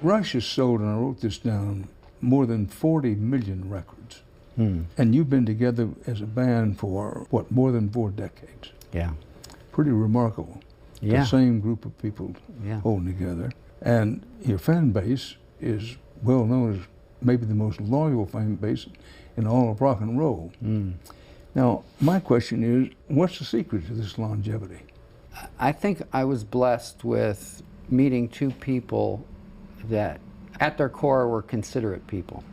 Rush has sold, and I wrote this down, more than 40 million records. And you've been together as a band for, what, more than 4 decades? Yeah. Pretty remarkable. Yeah. The same group of people holding together. And your fan base is well known as maybe the most loyal fan base in all of rock and roll. Now, my question is, what's the secret to this longevity? I think I was blessed with meeting 2 people that at their core were considerate people.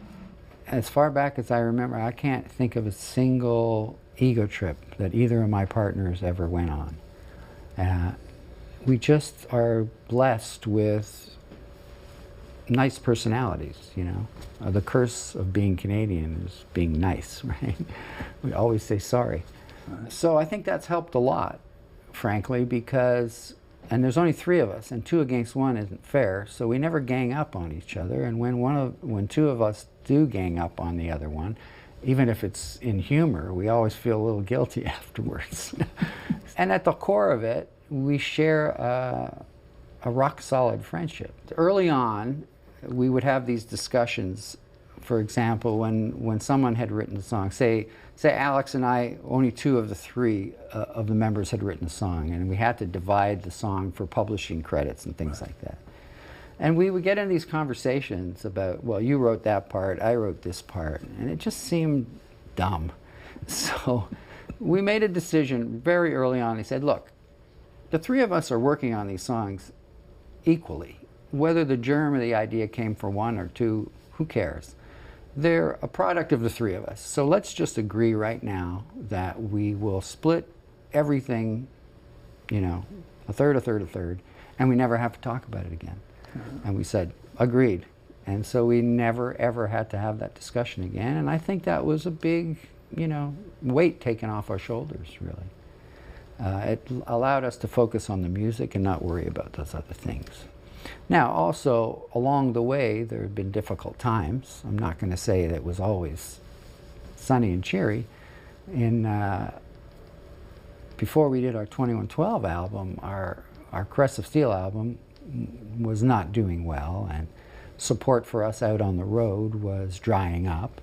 As far back as I remember, I can't think of a single ego trip that either of my partners ever went on. We just are blessed with nice personalities, you know. The curse of being Canadian is being nice, right? We always say sorry. So I think that's helped a lot, frankly, because, and there's only 3 of us, and 2 against 1 isn't fair, so we never gang up on each other. And when 2 of us do gang up on the other one, even if it's in humor, we always feel a little guilty afterwards. And at the core of it, we share a rock-solid friendship. Early on, we would have these discussions. For example, when someone had written a song, say Alex and I, only 2 of the 3 of the members had written a song, and we had to divide the song for publishing credits and things like that. And we would get in these conversations about, well, you wrote that part, I wrote this part, and it just seemed dumb. So we made a decision very early on. He said, look, the 3 of us are working on these songs equally. Whether the germ of the idea came from 1 or 2, who cares? They're a product of the 3 of us. So let's just agree right now that we will split everything, you know, a third, and we never have to talk about it again. And we said, agreed. And so we never, ever had to have that discussion again. And I think that was a big, you know, weight taken off our shoulders, really. It allowed us to focus on the music and not worry about those other things. Now, also, along the way, there have been difficult times. I'm not going to say that it was always sunny and cheery. Before we did our 2112 album, our Crest of Steel album was not doing well, and support for us out on the road was drying up.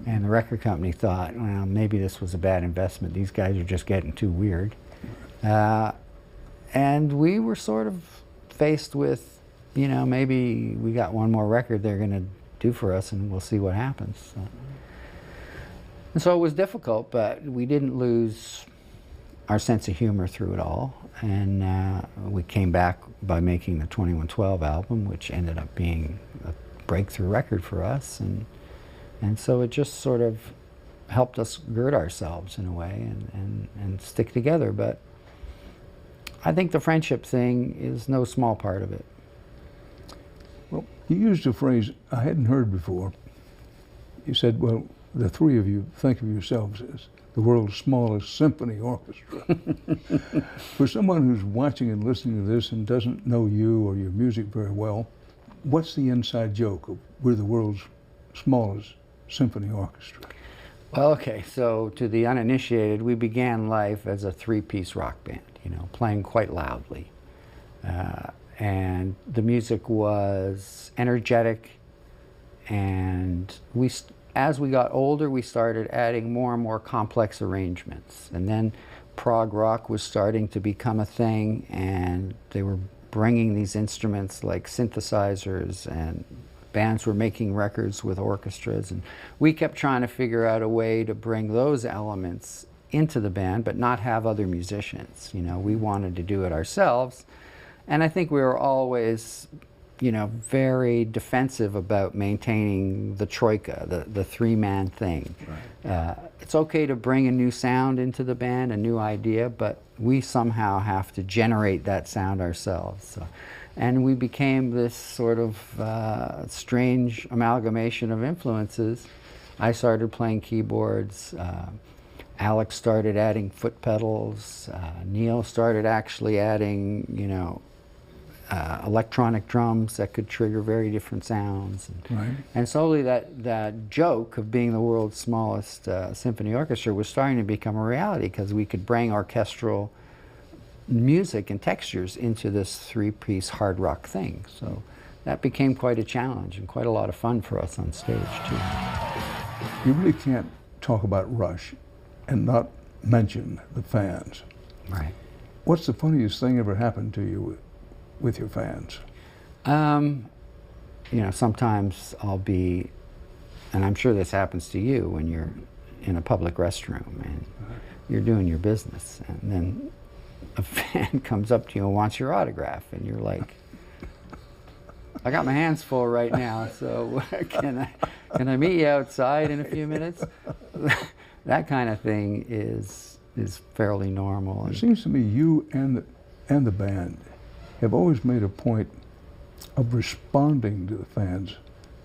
And the record company thought, well, maybe this was a bad investment. These guys are just getting too weird. And we were sort of faced with, you know, maybe we got one more record they're going to do for us and we'll see what happens. And so it was difficult, but we didn't lose our sense of humor through it all. And we came back by making the 2112 album, which ended up being a breakthrough record for us. And so it just sort of helped us gird ourselves in a way and stick together. But I think the friendship thing is no small part of it. Well, you used a phrase I hadn't heard before. You said, well, the 3 of you think of yourselves as the world's smallest symphony orchestra. For someone who's watching and listening to this and doesn't know you or your music very well, what's the inside joke of we're the world's smallest symphony orchestra? Well, okay, so to the uninitiated, we began life as a 3-piece rock band, you know, playing quite loudly. And the music was energetic, and as we got older, we started adding more and more complex arrangements. And then prog rock was starting to become a thing, and they were bringing these instruments like synthesizers, and bands were making records with orchestras. And we kept trying to figure out a way to bring those elements into the band, but not have other musicians. You know, we wanted to do it ourselves. And I think we were always, you know, very defensive about maintaining the troika, the 3-man thing. Right. It's okay to bring a new sound into the band, a new idea, but we somehow have to generate that sound ourselves. So, and we became this sort of strange amalgamation of influences. I started playing keyboards. Alex started adding foot pedals. Neil started actually adding, you know, electronic drums that could trigger very different sounds. And slowly that joke of being the world's smallest symphony orchestra was starting to become a reality, because we could bring orchestral music and textures into this 3-piece hard rock thing. So that became quite a challenge and quite a lot of fun for us on stage too. You really can't talk about Rush and not mention the fans. Right. What's the funniest thing ever happened to you with your fans? You know, sometimes I'll be, and I'm sure this happens to you when you're in a public restroom and you're doing your business, and then a fan comes up to you and wants your autograph, and you're like, I got my hands full right now, so can I meet you outside in a few minutes? That kind of thing is fairly normal. It seems to me you and the band have always made a point of responding to the fans.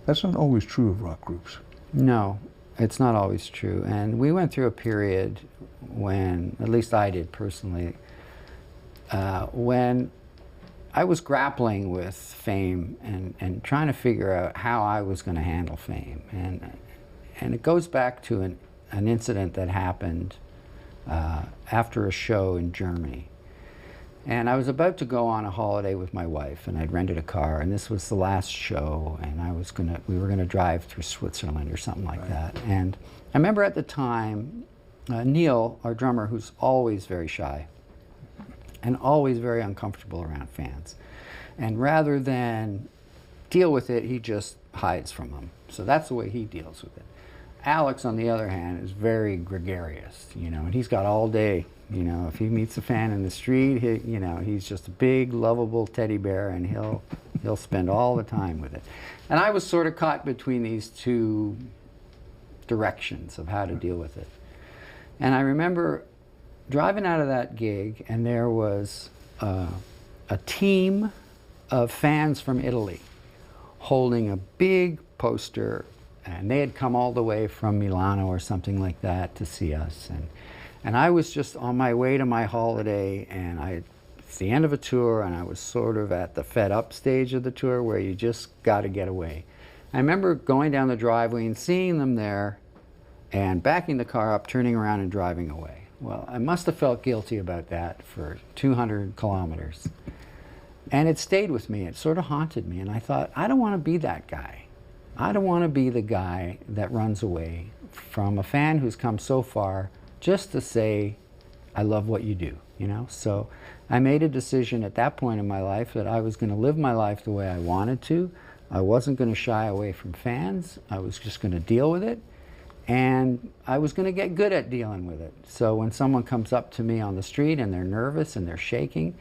That's not always true of rock groups. No, it's not always true. And we went through a period when, at least I did personally, when I was grappling with fame and trying to figure out how I was going to handle fame. And it goes back to an incident that happened after a show in Germany. And I was about to go on a holiday with my wife, and I'd rented a car, and this was the last show, and we were gonna drive through Switzerland or something like that. And I remember at the time, Neil, our drummer, who's always very shy and always very uncomfortable around fans, and rather than deal with it, he just hides from them. So that's the way he deals with it. Alex, on the other hand, is very gregarious, you know, and he's got all day. You know, if he meets a fan in the street, he's just a big, lovable teddy bear, and he'll spend all the time with it. And I was sort of caught between these two directions of how to deal with it. And I remember driving out of that gig, and there was a team of fans from Italy holding a big poster, and they had come all the way from Milano or something like that to see us. And I was just on my way to my holiday, and it's the end of a tour, and I was sort of at the fed up stage of the tour where you just got to get away. I remember going down the driveway and seeing them there and backing the car up, turning around and driving away. Well, I must have felt guilty about that for 200 kilometers. And it stayed with me. It sort of haunted me. And I thought, I don't want to be that guy. I don't want to be the guy that runs away from a fan who's come so far just to say, I love what you do, you know? So I made a decision at that point in my life that I was going to live my life the way I wanted to. I wasn't going to shy away from fans. I was just going to deal with it. And I was going to get good at dealing with it. So when someone comes up to me on the street and they're nervous and they're shaking,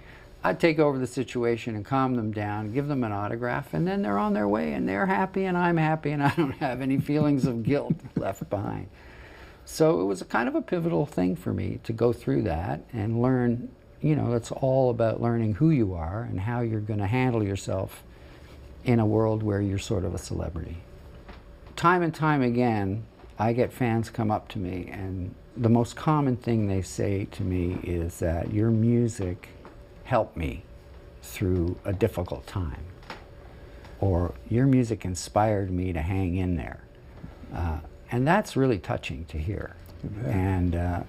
I'd take over the situation and calm them down, give them an autograph, and then they're on their way, and they're happy and I'm happy, and I don't have any feelings of guilt left behind. So it was a kind of a pivotal thing for me to go through that and learn, you know, it's all about learning who you are and how you're going to handle yourself in a world where you're sort of a celebrity. Time and time again, I get fans come up to me, and the most common thing they say to me is that your music helped me through a difficult time, or your music inspired me to hang in there. And that's really touching to hear. And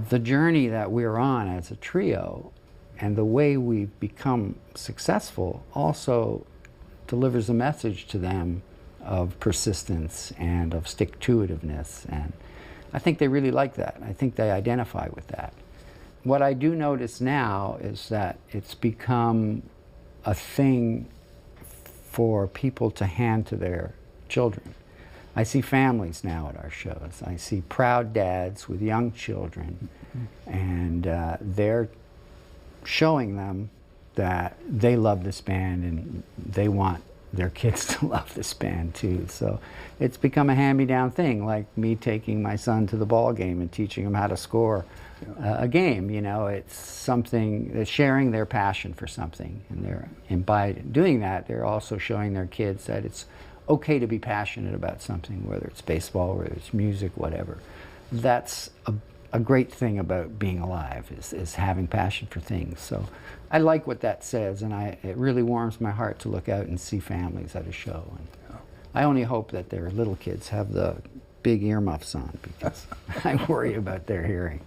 the journey that we're on as a trio and the way we've become successful also delivers a message to them of persistence and of stick-to-itiveness. And I think they really like that. I think they identify with that. What I do notice now is that it's become a thing for people to hand to their children. I see families now at our shows. I see proud dads with young children, and they're showing them that they love this band and they want their kids to love this band too. So it's become a hand-me-down thing, like me taking my son to the ball game and teaching him how to score a game. You know, it's something that's sharing their passion for something, and by doing that, they're also showing their kids that it's okay to be passionate about something, whether it's baseball, whether it's music, whatever. That's a great thing about being alive, is having passion for things. So I like what that says, and it really warms my heart to look out and see families at a show. And I only hope that their little kids have the big earmuffs on, because I worry about their hearing.